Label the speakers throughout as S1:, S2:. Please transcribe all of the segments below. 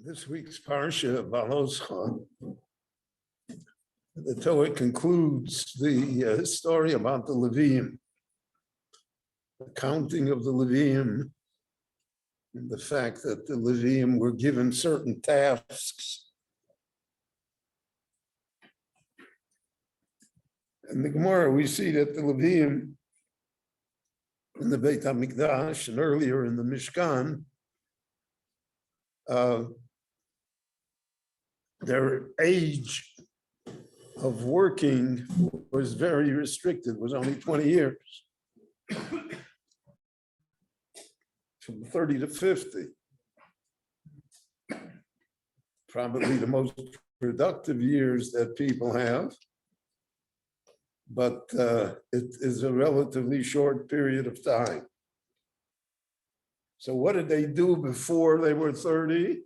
S1: This week's Parsha of Baloscha, the Torah concludes the story about the Levium, the counting of the Levium, and the fact that the Levium were given certain tasks. In the Gemara, we see that the Levium in the Beit HaMikdash and earlier in the Mishkan, their age of working was very restricted, was only 20 years, from 30 to 50. Probably the most productive years that people have, but it is a relatively short period of time. So what did they do before they were 30?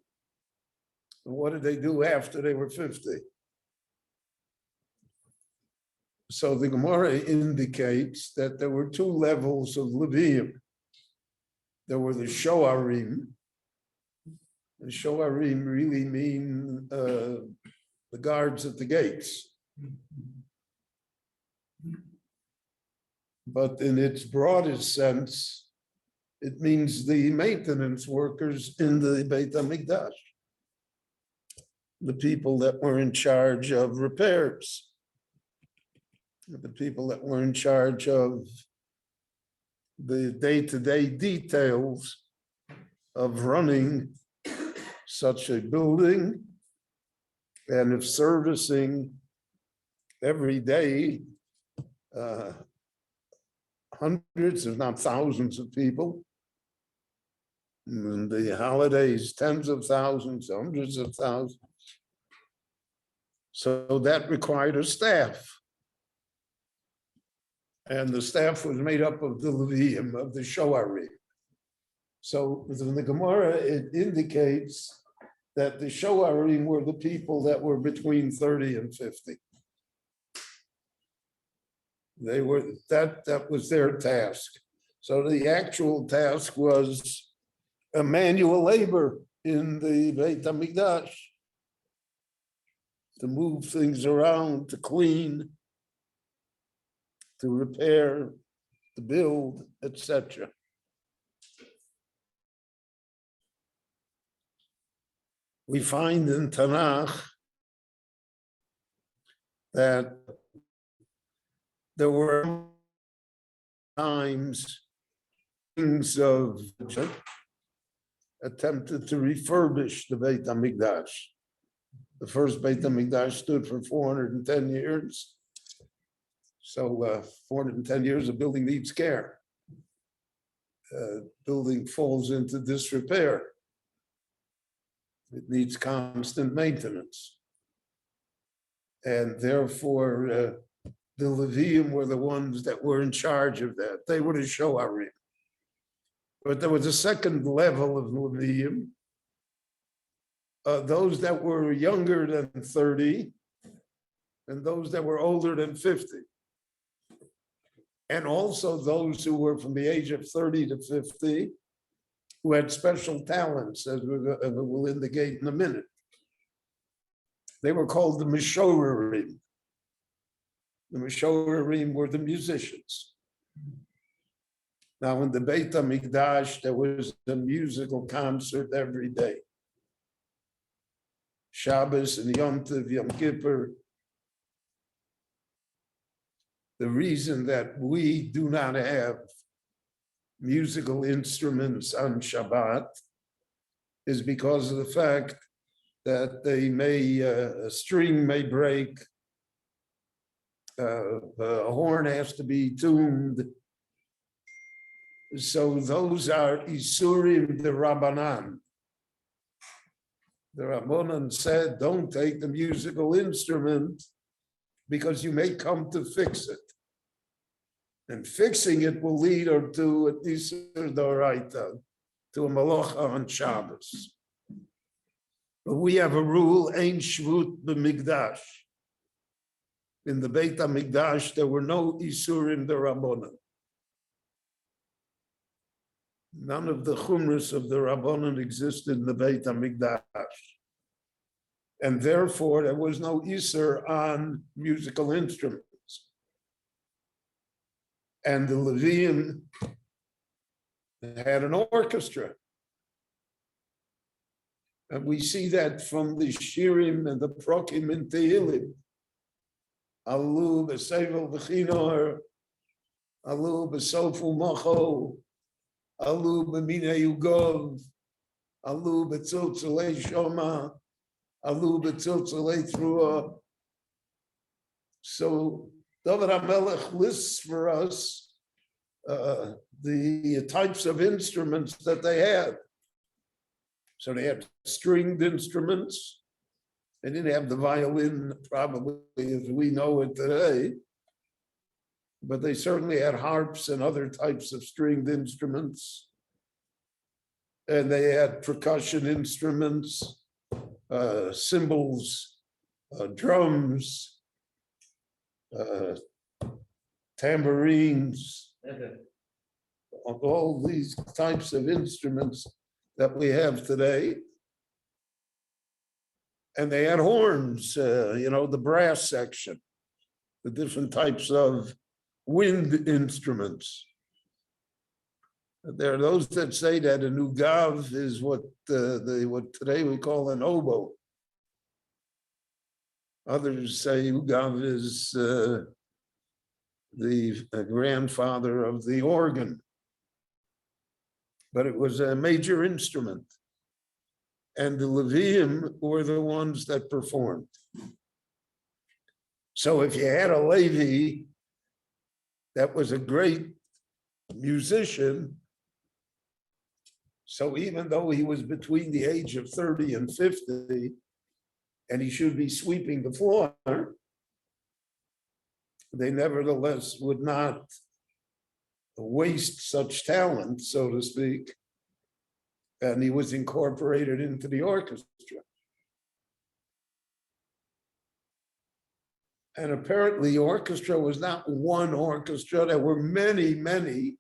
S1: And what did they do after they were 50? So the Gemara indicates that there were two levels of Levium. There were the Shoarim. The Shoarim really mean the guards at the gates. But in its broadest sense, it means the maintenance workers in the Beit HaMikdash, the people that were in charge of repairs, the people that were in charge of the day-to-day details of running such a building and of servicing every day hundreds, if not thousands of people. And the holidays, tens of thousands, hundreds of thousands. So that required a staff. And the staff was made up of the Levium, of the Shoarim. So in the Gemara, it indicates that the Shoarim were the people that were between 30 and 50. They were, that was their task. So the actual task was a manual labor in the Beit HaMikdash, to move things around, to clean, to repair, to build, etc. We find in Tanakh that there were times things of attempted to refurbish the Beit HaMikdash. The first Beit HaMikdash stood for 410 years. So 410 years, a building needs care. Building falls into disrepair. It needs constant maintenance. And therefore, the Levium were the ones that were in charge of that. They were the Shoarim. But there was a second level of Levium, those that were younger than 30 and those that were older than 50. And also those who were from the age of 30 to 50 who had special talents, as we will indicate in a minute. They were called the Mishorerim. The Mishorerim were the musicians. Now in the Beit HaMikdash, there was a musical concert every day. Shabbos and Yom Tov, Yom Kippur. The reason that we do not have musical instruments on Shabbat is because of the fact that a string may break, a horn has to be tuned. So those are Isurim de Rabbanan. The Rabbanan said, don't take the musical instrument because you may come to fix it. And fixing it will lead her to a Isur Doraita, to a Malacha on Shabbos. But we have a rule, Ein Shvut b'Mikdash. In the Beit HaMikdash, there were no Isurim de Rabbanan. None of the chumras of the Rabbanan existed in the Beit HaMikdash. And therefore, there was no Isur on musical instruments. And the Levium had an orchestra. And we see that from the Shirim and the Prokim in Tehillim. Alu b'Sevel v'Chinor, Alu b'Sofu Macho, Alu b'Mine Yugov, Alu b'Tziltzalei Shoma, Alu b'Tziltzalei Trua. So David HaMelech lists for us the types of instruments that they had. So they had stringed instruments. They didn't have the violin probably as we know it today, but they certainly had harps and other types of stringed instruments. And they had percussion instruments, cymbals, drums, tambourines, all these types of instruments that we have today. And they had horns, the brass section, the different types of wind instruments. There are those that say that a nugav is what today we call an oboe. Others say ugav is the grandfather of the organ, but it was a major instrument. And the Levium were the ones that performed. So if you had a Levi that was a great musician, so even though he was between the age of 30 and 50, and he should be sweeping the floor, they nevertheless would not waste such talent, so to speak, and he was incorporated into the orchestra. And apparently the orchestra was not one orchestra, there were many, many,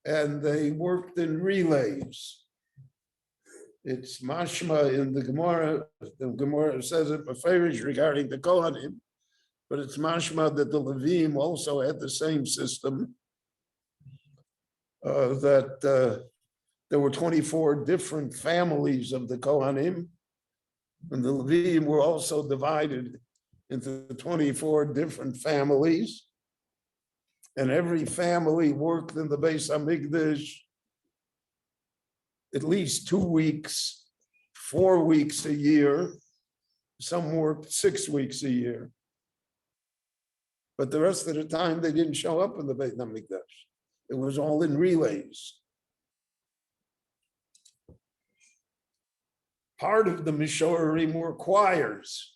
S1: and they worked in relays. It's mashma in the Gemara says it beferish regarding the Kohanim, but it's mashma that the Levim also had the same system, that there were 24 different families of the Kohanim, and the Levim were also divided into 24 different families, and every family worked in the Beis HaMikdash at least 2 weeks, 4 weeks a year. Some worked 6 weeks a year. But the rest of the time, they didn't show up in the Beit HaMikdash. It was all in relays. Part of the Mishorim were choirs.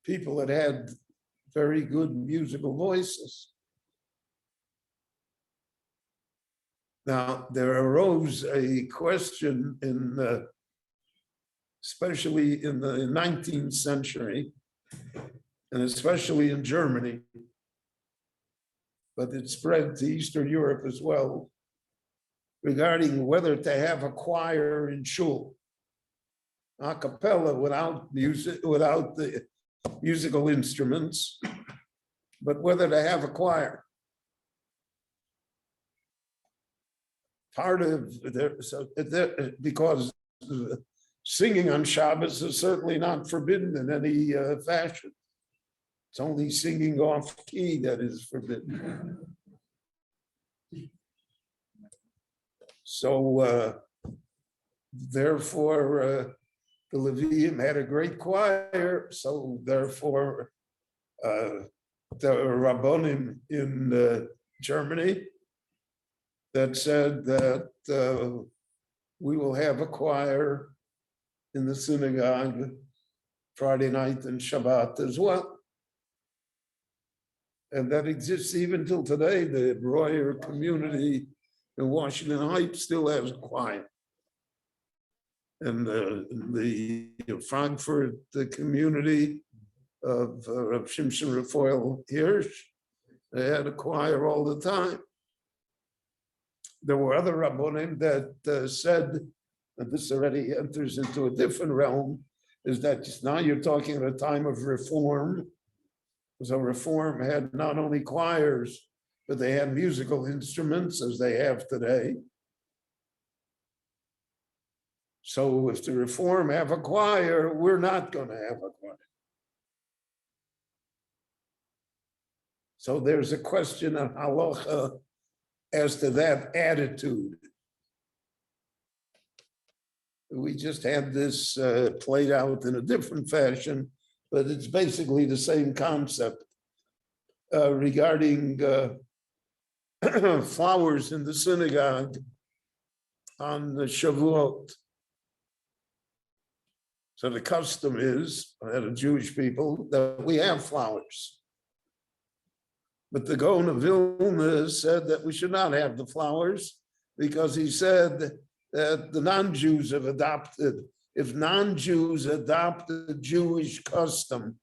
S1: People that had very good musical voices. Now, there arose a question especially in the 19th century, and especially in Germany, but it spread to Eastern Europe as well, regarding whether to have a choir in shul, a cappella without music, without the musical instruments, but whether to have a choir. Part of because singing on Shabbos is certainly not forbidden in any fashion. It's only singing off key that is forbidden. So therefore, the Levium had a great choir. So therefore, the Rabbonim in Germany that said that we will have a choir in the synagogue Friday night and Shabbat as well. And that exists even till today. The Breuer community in Washington Heights still has a choir. And the Frankfurt the community of Shimshon Raphael Hirsch, they had a choir all the time. There were other Rabbonim that said, and this already enters into a different realm, is that now you're talking at a time of reform. So reform had not only choirs, but they had musical instruments as they have today. So if the reform have a choir, we're not going to have a choir. So there's a question of halacha as to that attitude. We just had this played out in a different fashion, but it's basically the same concept regarding flowers in the synagogue on the Shavuot. So the custom is, that of Jewish people, that we have flowers. But the Gaon of Vilna said that we should not have the flowers because he said that the non-Jews have adopted, if non-Jews adopt a Jewish custom,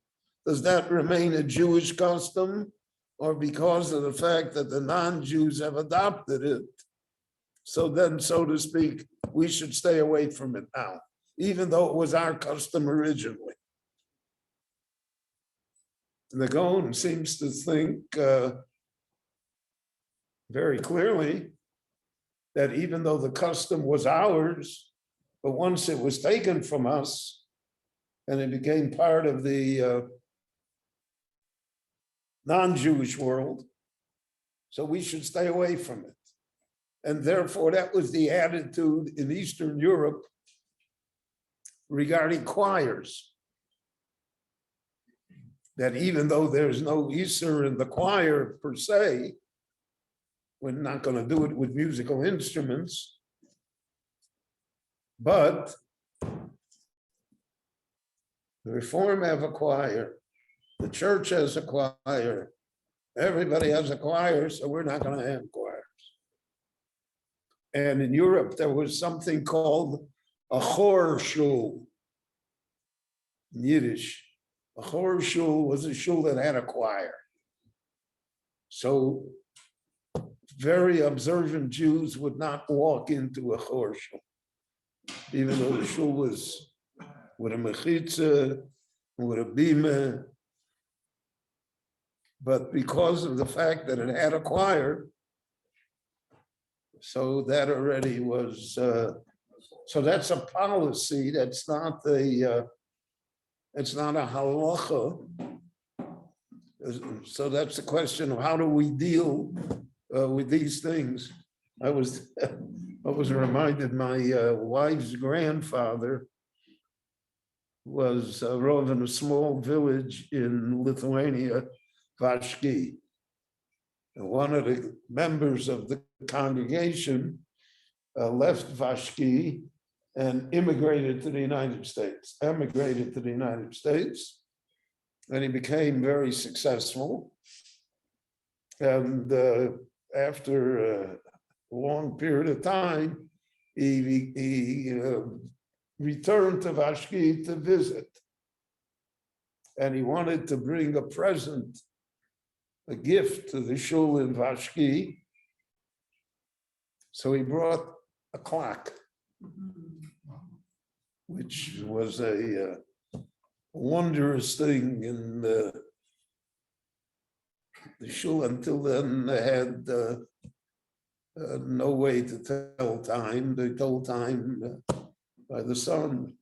S1: does that remain a Jewish custom? Or because of the fact that the non-Jews have adopted it, so then, so to speak, we should stay away from it now, even though it was our custom originally. The Gaon seems to think very clearly that even though the custom was ours, but once it was taken from us and it became part of the non-Jewish world, so we should stay away from it. And therefore, that was the attitude in Eastern Europe regarding choirs. That even though there's no Isser in the choir per se, we're not going to do it with musical instruments, but the Reform have a choir, the church has a choir, everybody has a choir, so we're not going to have choirs. And in Europe, there was something called a chor shul in Yiddish. A chor shul was a shul that had a choir. So very observant Jews would not walk into a chor shul, even though the shul was with a mechitza, with a bima. But because of the fact that it had a choir, so that already was, so that's a policy, that's not a, it's not a halacha. So that's the question of how do we deal with these things. I was reminded my wife's grandfather was a Rav in a small village in Lithuania, Vashki. And one of the members of the congregation left Vashki and emigrated to the United States, and he became very successful. And after a long period of time, he returned to Vashki to visit. And he wanted to bring a present, a gift to the shul in Vashki. So he brought a clock, which was a wondrous thing in the shul. Until then, they had no way to tell time. They told time by the sun.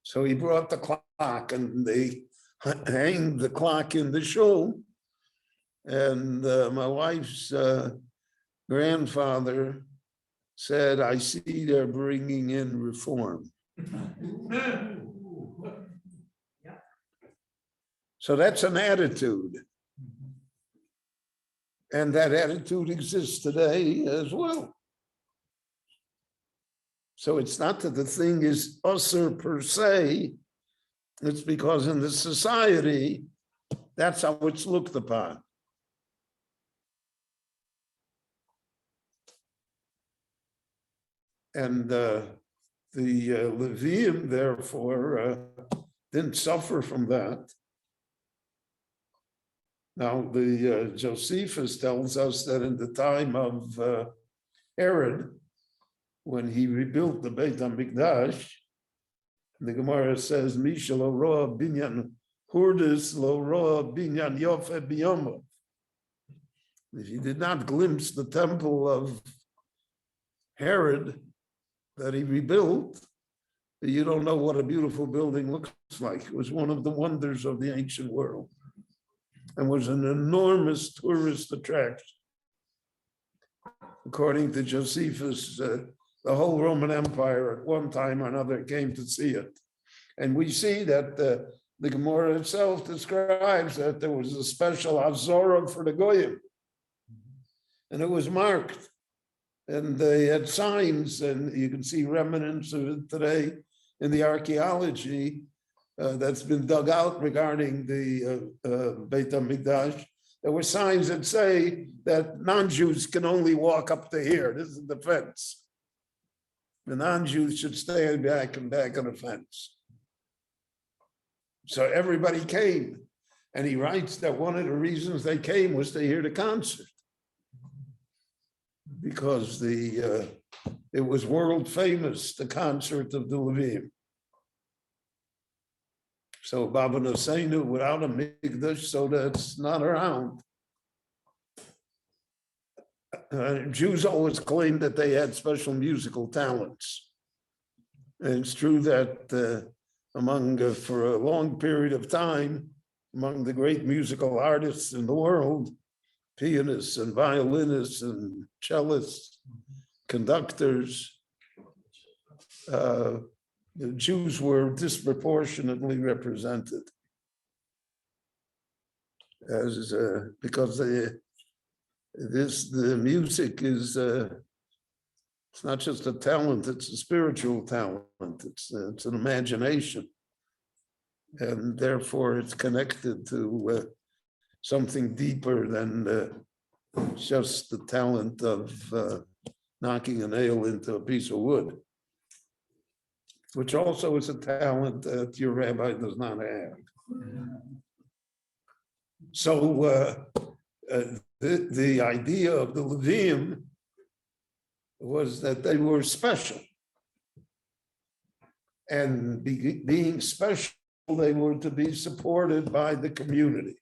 S1: So he brought the clock, and they hanged the clock in the shul. And my wife's grandfather said, I see they're bringing in reform. So that's an attitude. And that attitude exists today as well. So it's not that the thing is usher per se, it's because in the society, that's how it's looked upon. And the Levium, therefore, didn't suffer from that. Now, the Josephus tells us that in the time of Herod, when he rebuilt the Beit HaMikdash, the Gemara says, Misha lo roa binyan hurdis lo roa binyan yofe biyomov. If you did not glimpse the temple of Herod that he rebuilt, you don't know what a beautiful building looks like. It was one of the wonders of the ancient world and was an enormous tourist attraction. According to Josephus, the whole Roman Empire at one time or another came to see it. And we see that the Gemara itself describes that there was a special Azorah for the Goyim. And it was marked. And they had signs, and you can see remnants of it today in the archaeology that's been dug out regarding the Beit HaMikdash. There were signs that say that non-Jews can only walk up to here. This is the fence. The non-Jews should stay back on the fence. So everybody came. And he writes that one of the reasons they came was to hear the concert. Because it was world famous, the concert of the Levim. So Baba Noseinu without a Mikdash, so that's not around. Jews always claimed that they had special musical talents. And it's true that for a long period of time, among the great musical artists in the world, pianists and violinists and cellists, conductors, the Jews were disproportionately represented because the music is it's not just a talent, it's a spiritual talent, it's an imagination, and therefore it's connected to something deeper than just the talent of knocking a nail into a piece of wood, which also is a talent that your rabbi does not have. So the idea of the Levim was that they were special. And being special, they were to be supported by the community.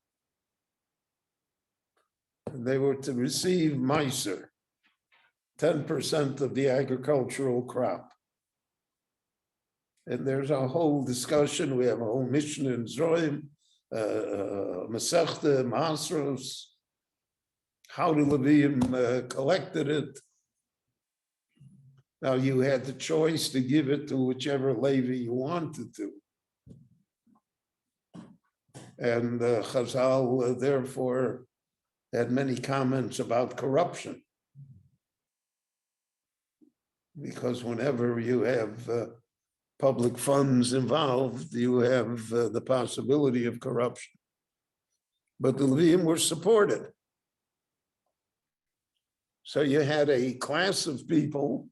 S1: And they were to receive Meiser, 10% of the agricultural crop. And there's a whole discussion. We have a whole mission in Zoim, Masechta, Masros, how the Levim collected it. Now you had the choice to give it to whichever Levi you wanted to. And Chazal, therefore, had many comments about corruption. Because whenever you have public funds involved, you have the possibility of corruption. But the Levim were supported. So you had a class of people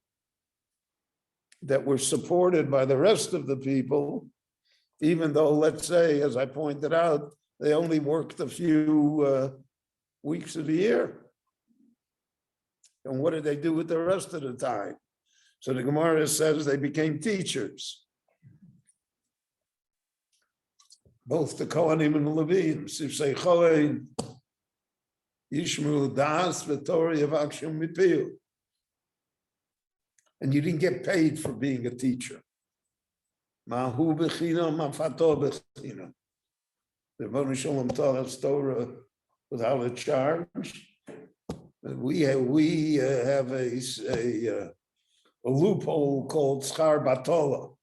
S1: that were supported by the rest of the people, even though, let's say, as I pointed out, they only worked a few weeks of the year. And what did they do with the rest of the time? So the Gemara says they became teachers. Both the Kohanim and the Levim. Sifsei Chohen, Yishmu Das, V'Torah Yavakshim Mipiu. And you didn't get paid for being a teacher. Mahu b'china, mafato b'china. The Rebbeinu Shalom taught us Torah without a charge. We have a loophole called schar batola.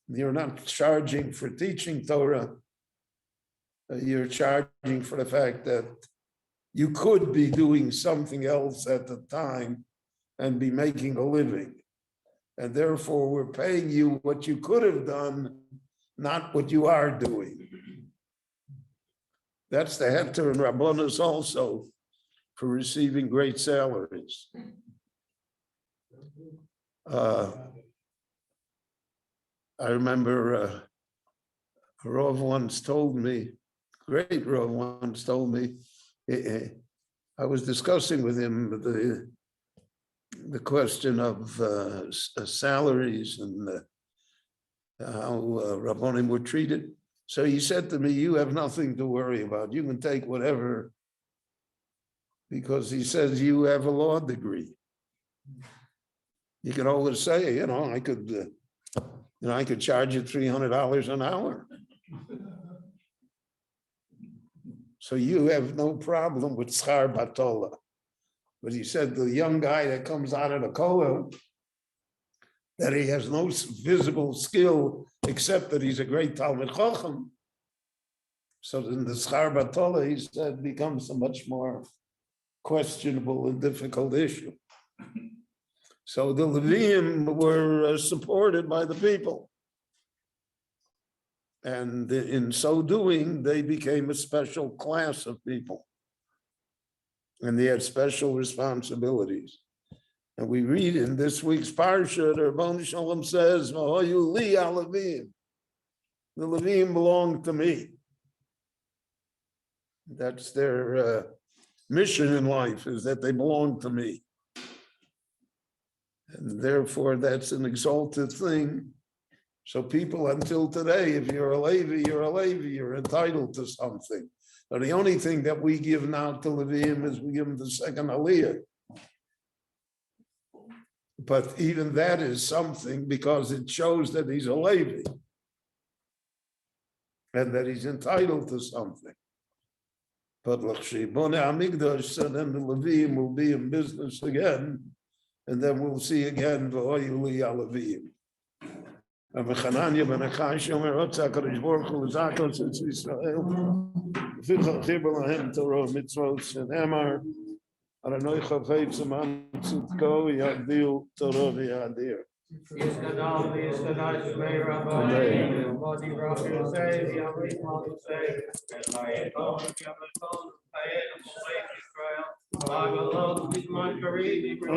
S1: You're not charging for teaching Torah. You're charging for the fact that you could be doing something else at the time and be making a living. And therefore, we're paying you what you could have done, not what you are doing. That's the heter and rabbonos also for receiving great salaries. I remember a Rav once told me, great Rav once told me, I was discussing with him the question of salaries and how Rabbonim were treated. So he said to me, you have nothing to worry about. You can take whatever, because he says you have a law degree. You can always say, I could charge you $300 an hour. So you have no problem with schar batola. But he said the young guy that comes out of the kollel, that he has no visible skill except that he's a great Talmid Chacham. So in the schar batola, he said, becomes a much more questionable and difficult issue. So the Leviim were supported by the people. And in so doing, they became a special class of people. And they had special responsibilities. And we read in this week's Parsha, the Rabbanu Shalom says, "V'hoyu li ha-Levim." The Levim belong to me. That's their mission in life, is that they belong to me. And therefore, that's an exalted thing. So people until today, if you're a Levi, you're a Levi, you're entitled to something. But the only thing that we give now to Leviim is we give them the second Aliyah. But even that is something because it shows that he's a Levi and that he's entitled to something. But L'chshibonei Hamikdash, so then the Leviim will be in business again, and then we'll see again V'hoyu li ha-Levim. Rabbi Chananya ben Achai Shomer Otza HaKadosh Baruch Hu L'zakos et Yisrael V'chal Chibur Lahem Torah Mitzvot Shenemar Adonai Chafetz Aman Tzidko Yagdil Torah V'Yadir.
S2: Yisgadal Yisgadal Shmei Rabbi Bodi Rabbi Yosei Yamrit Malosei Elayekol Yamekol Hayed Molech Yisrael Lagalot Bisman Karim